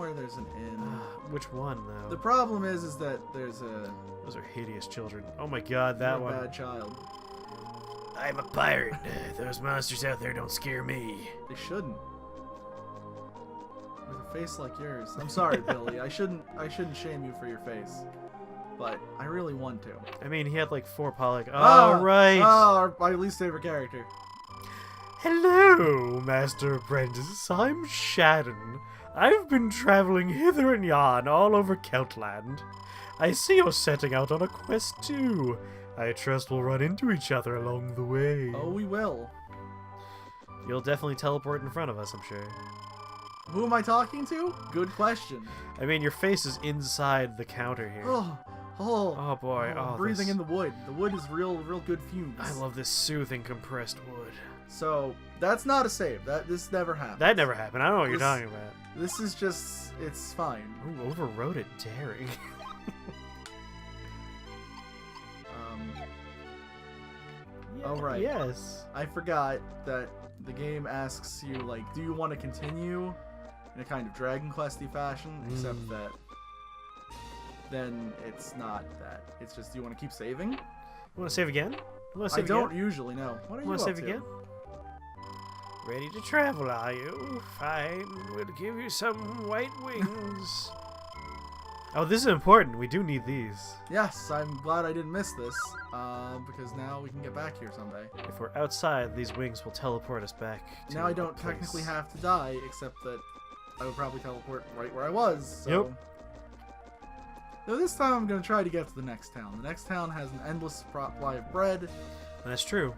somewhere there's an inn. Which one, though? The problem is that there's a... Those are hideous children. Oh my god, that one. Bad child. I'm a pirate. Those monsters out there don't scare me. They shouldn't. With a face like yours. I'm sorry, Billy. I shouldn't shame you for your face. But I really want to. I mean, he had like 4 polygon. Oh, right. Oh, my least favorite character. Hello, Master Apprentice. I'm Shadon. I've been traveling hither and yon all over Keltland. I see you're setting out on a quest too. I trust we'll run into each other along the way. Oh, we will. You'll definitely teleport in front of us, I'm sure. Who am I talking to? Good question. I mean, your face is inside the counter here. Oh boy. Oh, breathing in the wood. The wood is real good fumes. I love this soothing compressed wood. So that's not a save. This never happened. That never happened. I don't know what you're talking about. This is just, it's fine. Ooh, overrode it, daring. Oh right. Yes. I forgot that the game asks you, like, do you want to continue in a kind of Dragon Questy fashion? Except that then it's not that. It's just, do you want to keep saving? You want to save again? I don't usually know. What are you want to up save to? again? Ready to travel, are you? Fine. We'll give you some white wings. Oh, this is important. We do need these. Yes, I'm glad I didn't miss this, because now we can get back here someday. If we're outside, these wings will teleport us back to now I don't technically have to die, except that I would probably teleport right where I was. So. Yep. Though this time I'm going to try to get to the next town. The next town has an endless supply of bread. That's true.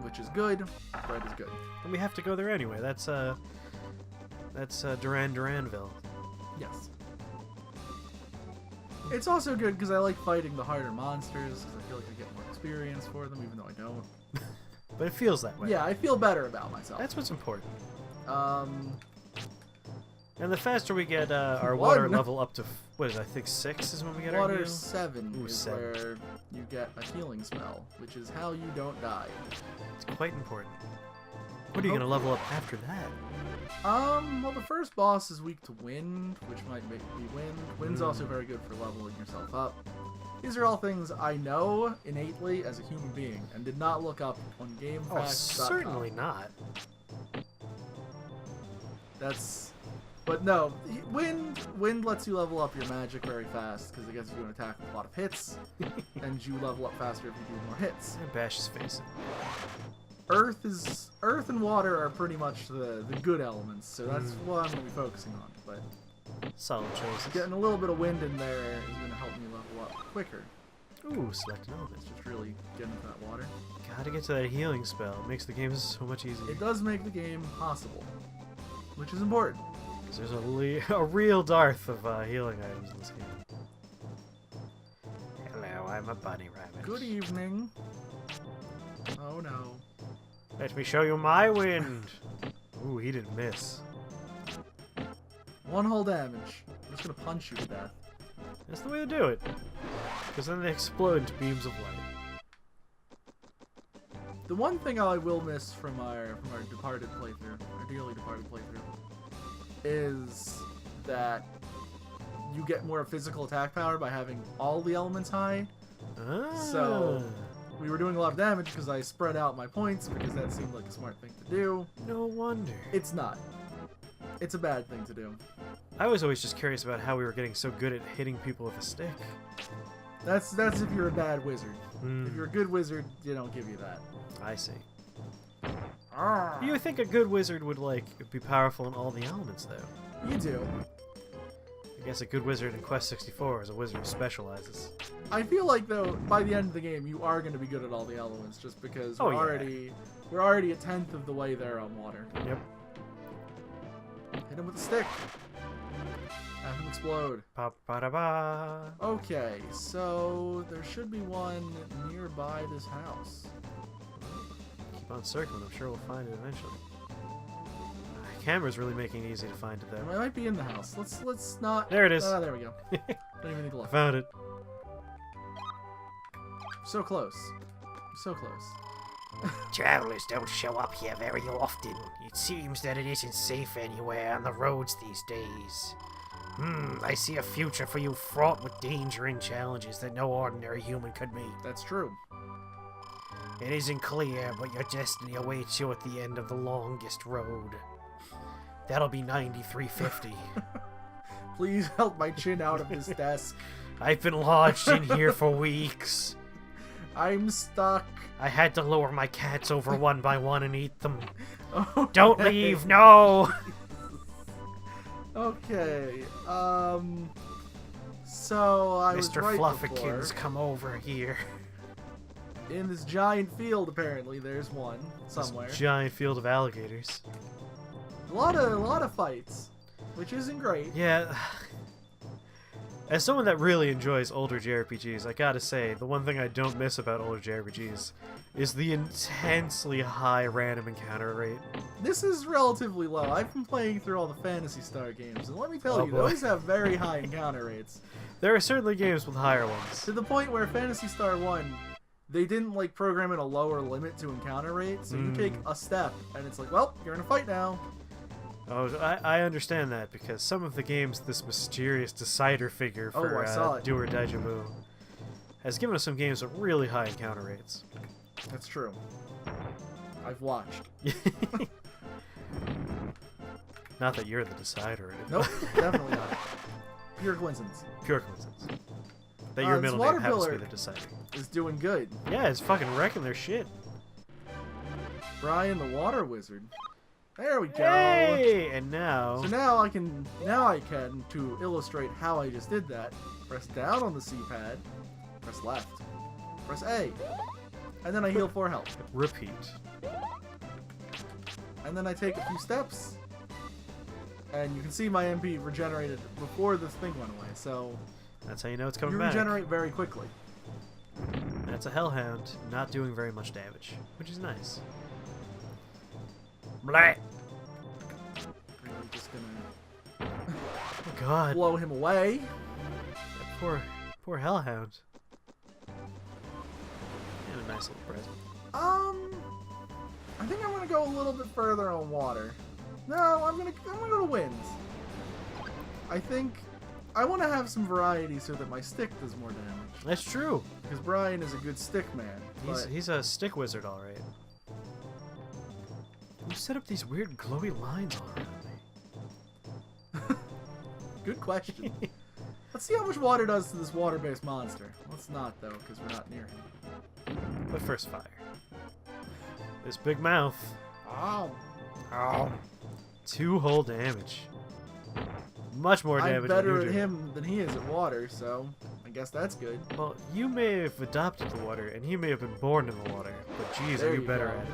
Which is good. Bread is good. And we have to go there anyway. That's Duranville. Yes. It's also good because I like fighting the harder monsters, because I feel like I get more experience for them, even though I don't. But it feels that way. Yeah, I feel better about myself. That's what's important. And the faster we get our water level up to, what is it, I think 6 is when we get our heal? Water 7 Ooh, is 7. where you get a healing spell, which is how you don't die. It's quite important. What are you going to level up after that? Well, the first boss is weak to wind, which might make me wind. Wind's also very good for leveling yourself up. These are all things I know innately as a human being, and did not look up on GameFAQs.com. Oh, certainly not. But no, wind lets you level up your magic very fast, because it gets you an attack with a lot of hits, and you level up faster if you do more hits. And bash his face. Earth and water are pretty much the good elements, so that's what I'm going to be focusing on. But solid choices. Getting a little bit of wind in there is going to help me level up quicker. Ooh, select an element. Just really get into that water. Gotta get to that healing spell. It makes the game so much easier. It does make the game possible, which is important. Because there's a real dearth of healing items in this game. Hello, I'm a bunny rabbit. Good evening. Oh no. Let me show you my wind. Ooh, he didn't miss. 1 whole damage. I'm just gonna punch you to death. That's the way to do it. Because then they explode into beams of light. The one thing I will miss from our departed playthrough, our dearly departed playthrough, is that you get more physical attack power by having all the elements high. Ah. So we were doing a lot of damage because I spread out my points, because that seemed like a smart thing to do. No wonder. It's not. It's a bad thing to do. I was always just curious about how we were getting so good at hitting people with a stick. That's if you're a bad wizard. If you're a good wizard, they don't give you that. I see. You would think a good wizard would, like, be powerful in all the elements, though. You do. I guess a good wizard in Quest 64 is a wizard who specializes. I feel like, though, by the end of the game, you are going to be good at all the elements, just because we're already a tenth of the way there on water. Yep. Hit him with a stick. Have him explode. Ba-ba-da-ba. Okay, so there should be one nearby this house. Keep on circling. I'm sure we'll find it eventually. The camera's really making it easy to find it, though. It might be in the house. Let's not. There it is. Ah, there we go. Don't even need to I look. found it. So close. So close. Travelers don't show up here very often. It seems that it isn't safe anywhere on the roads these days. I see a future for you fraught with danger and challenges that no ordinary human could meet. That's true. It isn't clear, but your destiny awaits you at the end of the longest road. That'll be 9350. Please help my chin out of this desk. I've been lodged in here for weeks. I'm stuck. I had to lower my cats over one by one and eat them. Okay. Don't leave, no! Okay, so I was Mr. right Fluffykins, before. come over here. In this giant field, apparently, there's one somewhere. This giant field of alligators. A lot of fights, which isn't great. Yeah. As someone that really enjoys older JRPGs, I gotta say, the one thing I don't miss about older JRPGs is the intensely high random encounter rate. This is relatively low. I've been playing through all the Phantasy Star games, and let me tell you, boy. those have very high encounter rates. There are certainly games with higher ones. To the point where Phantasy Star 1, they didn't like program in a lower limit to encounter rate, so you take a step, and it's like, well, you're in a fight now. Oh, I understand that, because some of the games this mysterious decider figure for I saw it. Do or Die Jabu has given us some games with really high encounter rates. That's true. I've watched. Not that you're the decider or anything. Nope, definitely not. Pure coincidence. Pure coincidence. That your this middle water name happens to be pillar the decider. is doing good. Yeah, it's fucking wrecking their shit. Brian the Water Wizard. There we go. Hey! And now... So now I can, to illustrate how I just did that, press down on the C-pad, press left, press A, and then I heal 4 health. Repeat. And then I take a few steps, and you can see my MP regenerated before this thing went away, so That's how you know it's coming you back. regenerate very quickly. That's a Hellhound, not doing very much damage, which is nice. Blah! Really just gonna Oh god. blow him away. That poor Hellhound. And a nice little present. I think I'm gonna go a little bit further on water. No, I'm gonna go to winds. I think I want to have some variety so that my stick does more damage. That's true. Because Brian is a good stick man. But He's a stick wizard, alright. You set up these weird glowy lines all around me. good question. Let's see how much water does to this water-based monster. Let's not, though, because we're not near him. But first fire. This big mouth. Ow. Ow. 2 whole damage. Much more damage I'm better than at you do. him than he is at water, so I guess that's good. Well, you may have adopted the water, and he may have been born in the water, but geez, There are you you better go. at it.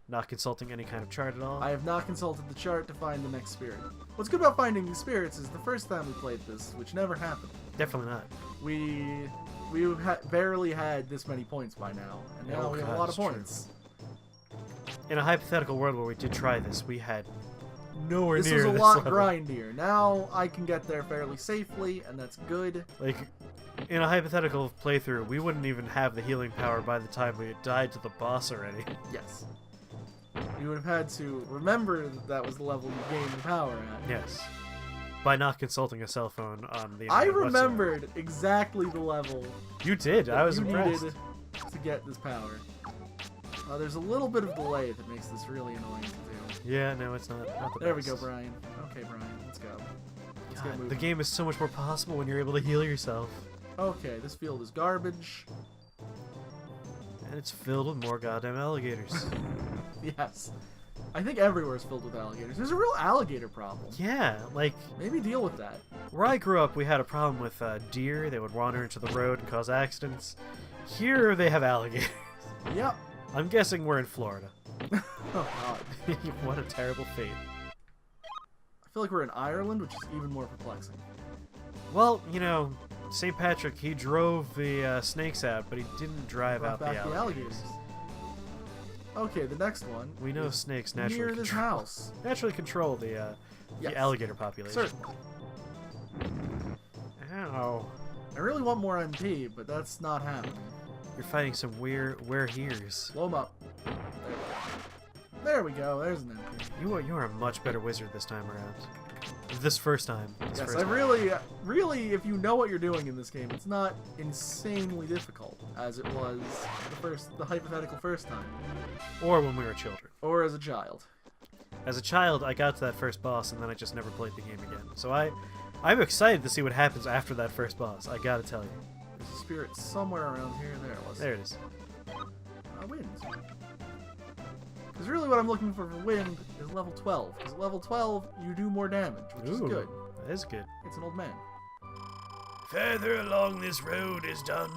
Not consulting any kind of chart at all? I have not consulted the chart to find the next spirit. What's good about finding these spirits is the first time we played this, which never happened. Definitely not. We barely had this many points by now, and now Oh, we have God, a lot of that's true. points. In a hypothetical world where we did try this, we had nowhere This near was a this lot level. grindier. Now I can get there fairly safely, and that's good. Like, in a hypothetical playthrough, we wouldn't even have the healing power by the time we had died to the boss already. Yes. You would have had to remember that that was the level you gained the power at. Yes. By not consulting a cell phone on the I internet whatsoever. remembered exactly the level You did. I that was you impressed. needed to get this power. There's a little bit of delay that makes this really annoying to do. Yeah, no, it's not the There we best. go, Brian. Okay, Brian, let's go. Let's get God, moving. the game is so much more possible when you're able to heal yourself. Okay, this field is garbage. And it's filled with more goddamn alligators. Yes. I think everywhere is filled with alligators. There's a real alligator problem. Yeah, like, Maybe deal with that. where I grew up, we had a problem with deer. They would wander into the road and cause accidents. Here, they have alligators. Yep. I'm guessing we're in Florida. Oh, God. What a terrible fate. I feel like we're in Ireland, which is even more perplexing. Well, you know, St. Patrick, he drove the snakes out, but he didn't drive Brought out back the alligators. Okay, the next one. We know is snakes near naturally this control, house. naturally control the Yes. alligator population. Certainly. Ow. I really want more MP, but that's not happening. You're fighting some were-heres. Blow him up. There we go. There's an MP. You are a much better wizard this time around. This first time. Yes, I really, if you know what you're doing in this game, it's not insanely difficult as it was the hypothetical first time. Or when we were children. Or as a child. As a child, I got to that first boss, and then I just never played the game again. So I'm excited to see what happens after that first boss. I gotta tell you. There's a spirit somewhere around here. There it was. There it is. Wind. Because really what I'm looking for wind is level 12. Because at level 12, you do more damage, which is good. That is good. It's an old man. Further along this road is done...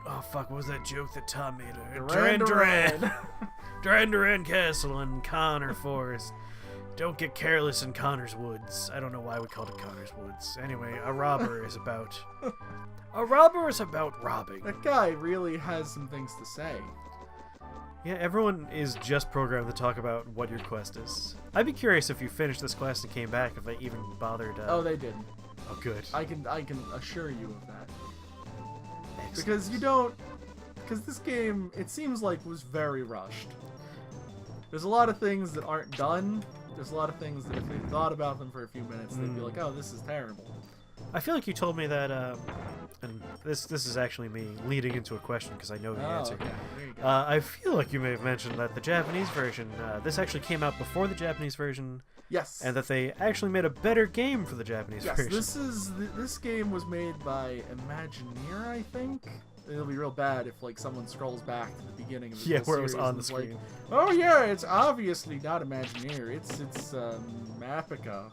Oh, fuck, what was that joke that Tom made? Duran. Duran Castle and Connor Forest. Don't get careless in Connor's Woods. I don't know why we called it Connor's Woods. Anyway, a robber is about... A robber is about robbing. That guy really has some things to say. Yeah, everyone is just programmed to talk about what your quest is. I'd be curious if you finished this quest and came back, if they even bothered... Oh, they didn't. Oh, good. I can assure you of that. Excellent. Because you don't... Because this game, it seems like, was very rushed. There's a lot of things that aren't done. There's a lot of things that if they thought about them for a few minutes, they'd be like, oh, this is terrible. I feel like you told me that, and this is actually me leading into a question because I know the answer. Okay. There you go. I feel like you may have mentioned that the Japanese version, this actually came out before the Japanese version. Yes. And that they actually made a better game for the Japanese version. Yes, this game was made by Imagineer, I think. It'll be real bad if like someone scrolls back to the beginning of the where it was series on and the is screen. Like, oh yeah, it's obviously not Imagineer. It's Mapica.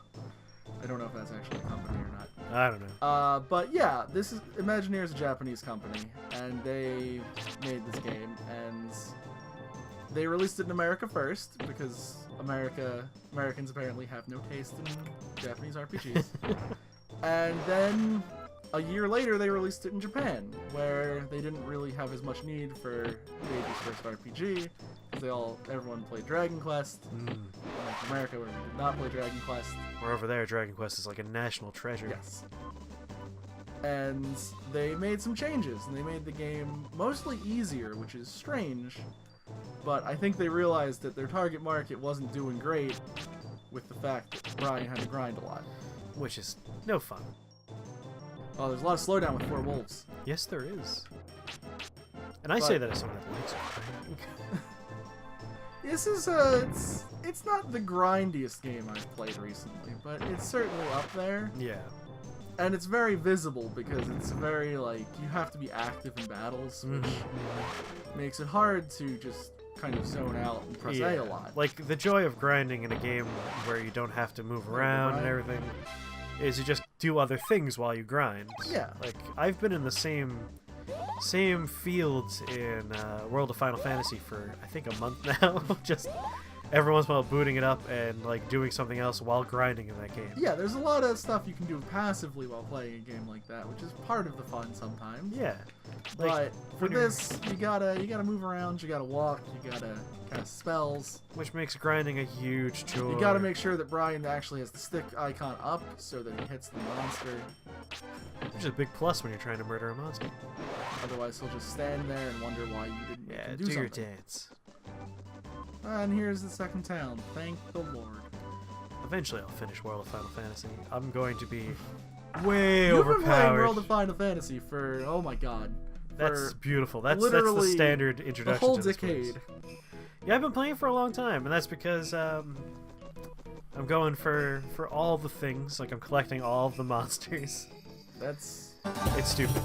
I don't know if that's actually a company or not. I don't know. But yeah, this is Imagineer is a Japanese company, and they made this game, and they released it in America first because Americans apparently have no taste in Japanese RPGs. And then a year later, they released it in Japan, where they didn't really have as much need for the ages first RPG, because everyone played Dragon Quest. Like America, where we did not play Dragon Quest. Or over there, Dragon Quest is like a national treasure. Yes. And they made some changes, and they made the game mostly easier, which is strange, but I think they realized that their target market wasn't doing great with the fact that Brian had to grind a lot. Which is no fun. Oh, there's a lot of slowdown with 4 wolves. Yes, there is. And I say that as someone that likes it. This is it's not the grindiest game I've played recently, but it's certainly up there. Yeah. And it's very visible because it's very, like, you have to be active in battles, which makes it hard to just kind of zone out and press A a lot. Like, the joy of grinding in a game where you don't have to move around and everything is you just do other things while you grind. Yeah. Like, I've been in the same fields in World of Final Fantasy for, I think, a month now. Just every once in a while booting it up and like doing something else while grinding in that game. Yeah, there's a lot of stuff you can do passively while playing a game like that, which is part of the fun sometimes. Yeah. Like, but for this, you gotta move around, you gotta walk, you gotta cast spells. Which makes grinding a huge chore. You gotta make sure that Brian actually has the stick icon up so that he hits the monster. Which is a big plus when you're trying to murder a monster. Otherwise, he'll just stand there and wonder why you didn't make him do your something. dance. And here's the second town. Thank the Lord. Eventually, I'll finish World of Final Fantasy. I'm going to be way You've overpowered. been playing World of Final Fantasy for, oh my god. That's beautiful. That's the standard introduction the whole to this decade. place. Yeah, I've been playing for a long time, and that's because I'm going for all the things. Like, I'm collecting all of the monsters. It's stupid.